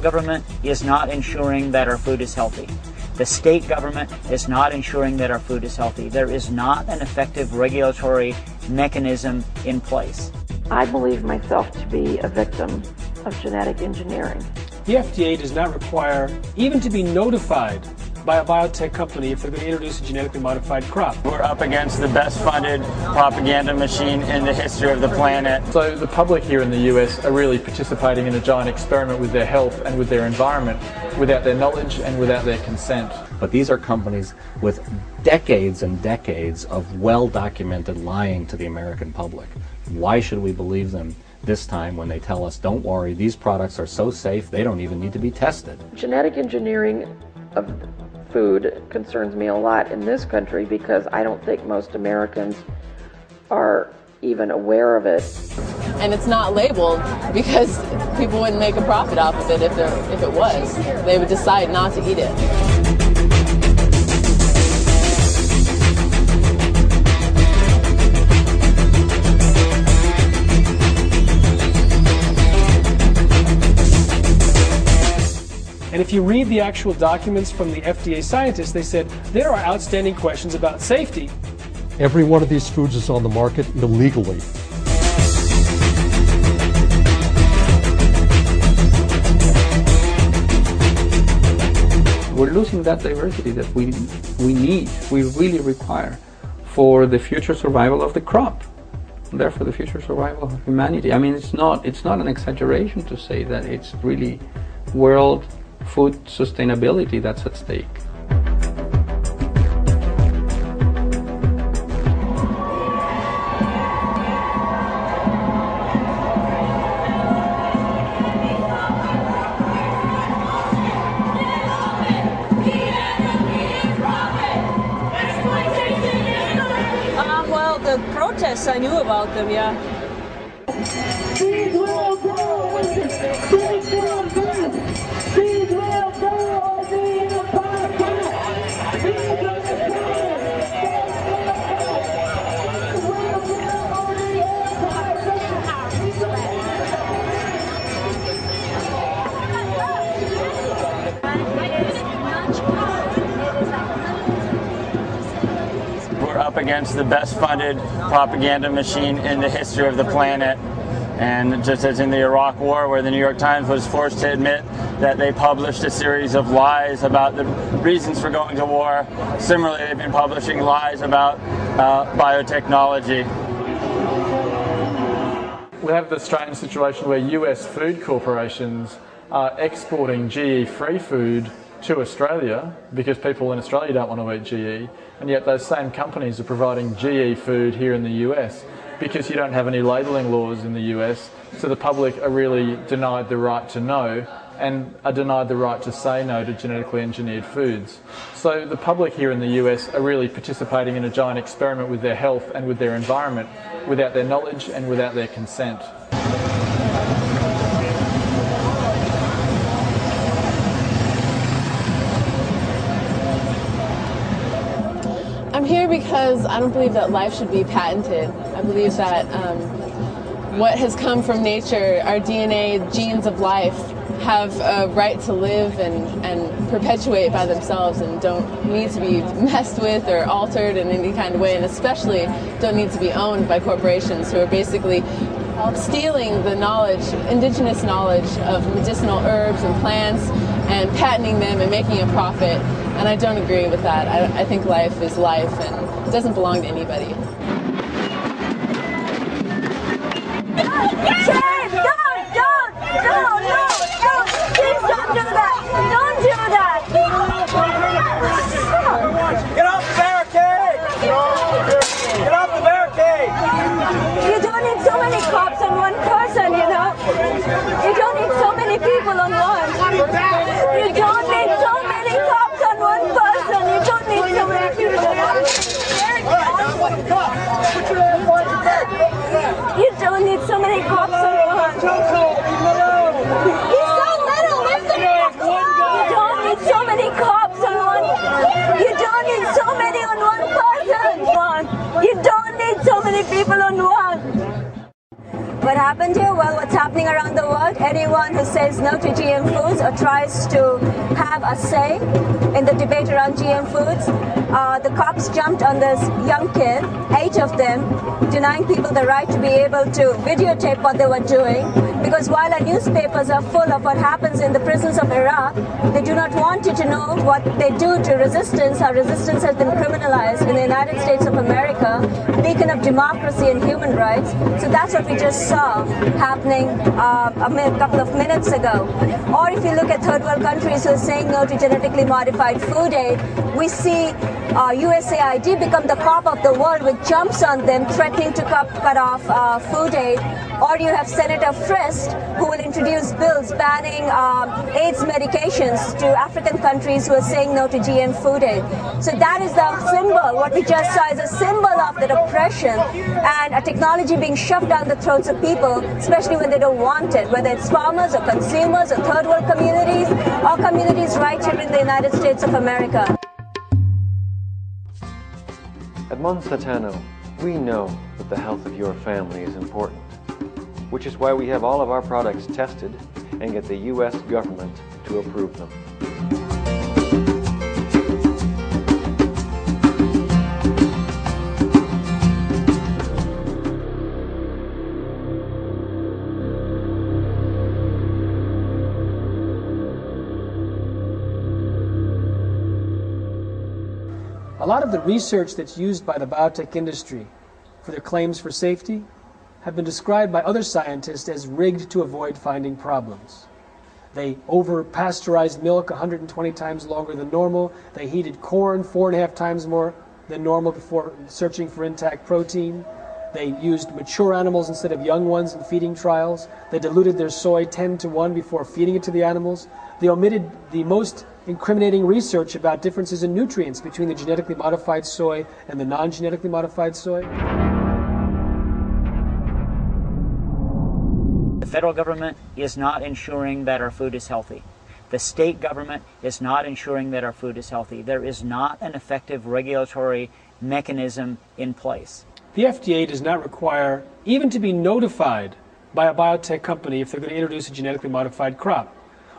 government is not ensuring that our food is healthy. The state government is not ensuring that our food is healthy. There is not an effective regulatory mechanism in place. I believe myself to be a victim of genetic engineering. The FDA does not require even to be notified by a biotech company if they're going to introduce a genetically modified crop. We're up against the best funded propaganda machine in the history of the planet. So the public here in the US are really participating in a giant experiment with their health and with their environment without their knowledge and without their consent. But these are companies with decades and decades of well-documented lying to the American public. Why should we believe them this time when they tell us, don't worry, these products are so safe they don't even need to be tested? Genetic engineering of food concerns me a lot in this country because I don't think most Americans are even aware of it. And it's not labeled because people wouldn't make a profit off of it if it was. They would decide not to eat it. And if you read the actual documents from the FDA scientists, they said there are outstanding questions about safety. Every one of these foods is on the market illegally. We're losing that diversity that we need, we really require for the future survival of the crop, and therefore the future survival of humanity. I mean, it's not an exaggeration to say that it's really world food sustainability that's at stake. Well, the protests, I knew about them, yeah. We're up against the best funded propaganda machine in the history of the planet. And just as in the Iraq War, where the New York Times was forced to admit that they published a series of lies about the reasons for going to war, similarly they've been publishing lies about biotechnology. We have the strange situation where US food corporations are exporting GE-free food to Australia because people in Australia don't want to eat GE, and yet those same companies are providing GE food here in the US because you don't have any labelling laws in the US, so the public are really denied the right to know and are denied the right to say no to genetically engineered foods. So the public here in the US are really participating in a giant experiment with their health and with their environment without their knowledge and without their consent. I'm here because I don't believe that life should be patented. I believe that what has come from nature, our DNA, genes of life, have a right to live and perpetuate by themselves and don't need to be messed with or altered in any kind of way, and especially don't need to be owned by corporations who are basically stealing the knowledge, indigenous knowledge of medicinal herbs and plants and patenting them and making a profit. And I don't agree with that. I think life is life and it doesn't belong to anybody. Get off the barricade! Get off the barricade! You don't need so many cops on one person, you know? You don't need so many people on one. You don't need so many cops on one person. You don't need so many people on one. You don't need so many cops on one. He's so little, listen to him. You don't need so many cops on one. You don't need so many on one person. You don't need so many people on one. What happened? happened here? Well, what's happening around the world, anyone who says no to GM foods or tries to have a say in the debate around GM foods, the cops jumped on this young kid, 8 of them, denying people the right to be able to videotape what they were doing, because while our newspapers are full of what happens in the prisons of Iraq, they do not want you to know what they do to resistance. How resistance has been criminalized in the United States of America, beacon of democracy and human rights. So that's what we just saw happening a couple of minutes ago. Or if you look at third world countries who are saying no to genetically modified food aid, we see USAID become the cop of the world, which jumps on them, threatening to cut off food aid. Or you have Senator Frist, who will introduce bills banning AIDS medications to African countries who are saying no to GM food aid. So that is the symbol. What we just saw is a symbol of that oppression and a technology being shoved down the throats of people, especially when they don't want it, whether it's farmers or consumers or third world communities or communities right here in the United States of America. At Monsanto, we know that the health of your family is important, which is why we have all of our products tested and get the US government to approve them. A lot of the research that's used by the biotech industry for their claims for safety have been described by other scientists as rigged to avoid finding problems. They over-pasteurized milk 120 times longer than normal. They heated corn 4.5 times more than normal before searching for intact protein. They used mature animals instead of young ones in feeding trials. They diluted their soy 10-to-1 before feeding it to the animals. They omitted the most incriminating research about differences in nutrients between the genetically modified soy and the non-genetically modified soy. The federal government is not ensuring that our food is healthy. The state government is not ensuring that our food is healthy. There is not an effective regulatory mechanism in place. The FDA does not require even to be notified by a biotech company if they're going to introduce a genetically modified crop.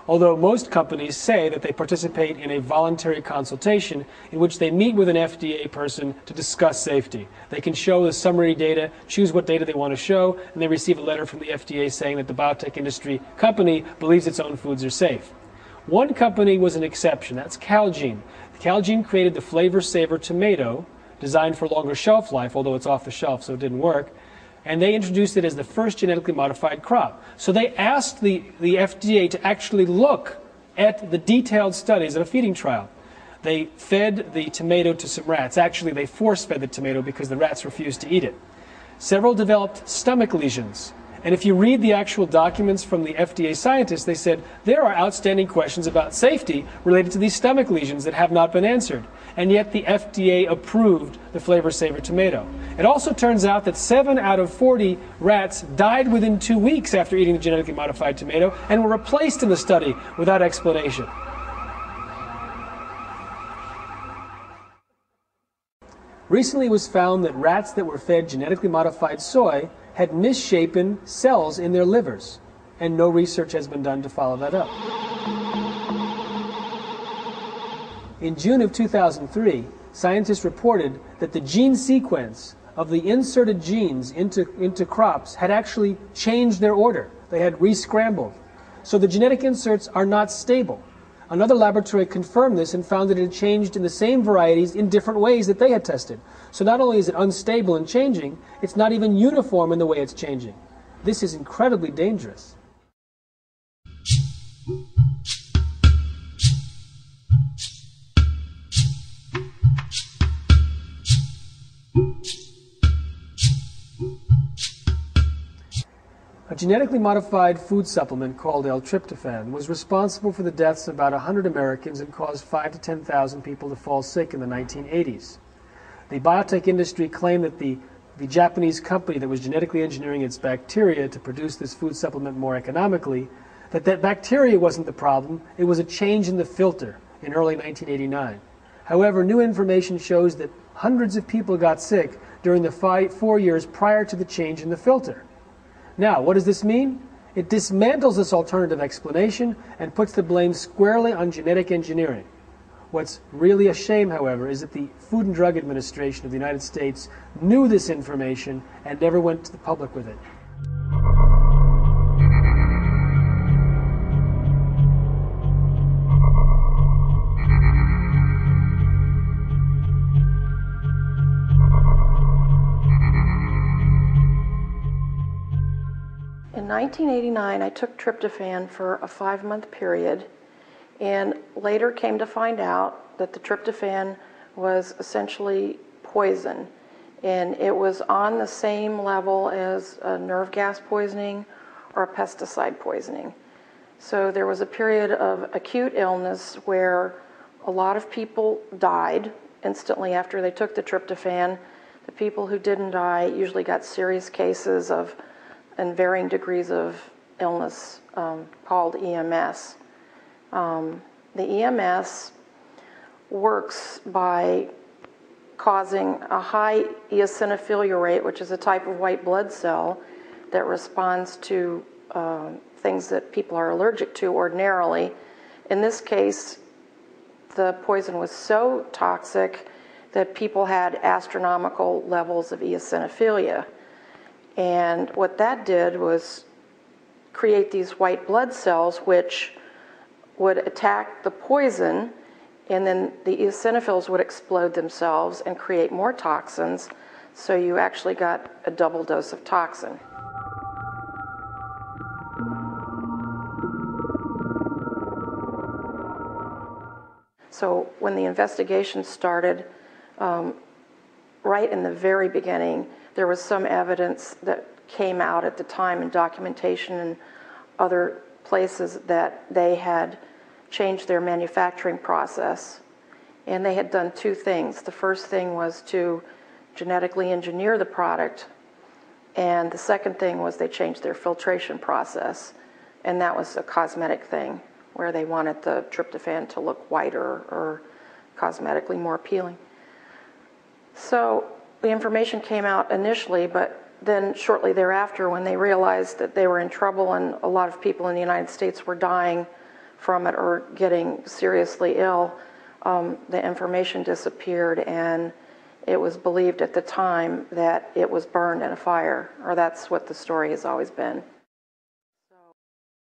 Although most companies say that they participate in a voluntary consultation in which they meet with an FDA person to discuss safety. They can show the summary data, choose what data they want to show, and they receive a letter from the FDA saying that the biotech industry company believes its own foods are safe. One company was an exception. That's Calgene. Calgene created the Flavor Saver tomato, designed for longer shelf life, although it's off the shelf, so it didn't work. And they introduced it as the first genetically modified crop. So they asked the FDA to actually look at the detailed studies of a feeding trial. They fed the tomato to some rats. Actually, they force-fed the tomato because the rats refused to eat it. Several developed stomach lesions. And if you read the actual documents from the FDA scientists, they said there are outstanding questions about safety related to these stomach lesions that have not been answered. And yet the FDA approved the Flavor Saver tomato. It also turns out that 7 out of 40 rats died within 2 weeks after eating the genetically modified tomato and were replaced in the study without explanation. Recently it was found that rats that were fed genetically modified soy had misshapen cells in their livers, and no research has been done to follow that up. In June of 2003, scientists reported that the gene sequence of the inserted genes into crops had actually changed their order. They had re-scrambled. So the genetic inserts are not stable. Another laboratory confirmed this and found that it had changed in the same varieties in different ways that they had tested. So not only is it unstable and changing, it's not even uniform in the way it's changing. This is incredibly dangerous. A genetically modified food supplement called L-tryptophan was responsible for the deaths of about 100 Americans and caused 5,000 to 10,000 people to fall sick in the 1980s. The biotech industry claimed that the Japanese company that was genetically engineering its bacteria to produce this food supplement more economically, that bacteria wasn't the problem, it was a change in the filter in early 1989. However, new information shows that hundreds of people got sick during the 4 years prior to the change in the filter. Now, what does this mean? It dismantles this alternative explanation and puts the blame squarely on genetic engineering. What's really a shame, however, is that the Food and Drug Administration of the United States knew this information and never went to the public with it. In 1989, I took tryptophan for a 5-month period, and later came to find out that the tryptophan was essentially poison, and it was on the same level as a nerve gas poisoning or a pesticide poisoning. So there was a period of acute illness where a lot of people died instantly after they took the tryptophan. The people who didn't die usually got serious cases of and varying degrees of illness called EMS. The EMS works by causing a high eosinophilia rate, which is a type of white blood cell that responds to things that people are allergic to ordinarily. In this case, the poison was so toxic that people had astronomical levels of eosinophilia. And what that did was create these white blood cells which would attack the poison, and then the eosinophils would explode themselves and create more toxins, so you actually got a double dose of toxin. So when the investigation started, right in the very beginning, there was some evidence that came out at the time in documentation and other places that they had changed their manufacturing process. And they had done 2 things. The first thing was to genetically engineer the product, and the second thing was they changed their filtration process. And that was a cosmetic thing, where they wanted the tryptophan to look whiter or cosmetically more appealing. So the information came out initially, but then shortly thereafter, when they realized that they were in trouble and a lot of people in the United States were dying from it or getting seriously ill, the information disappeared, and it was believed at the time that it was burned in a fire, or that's what the story has always been.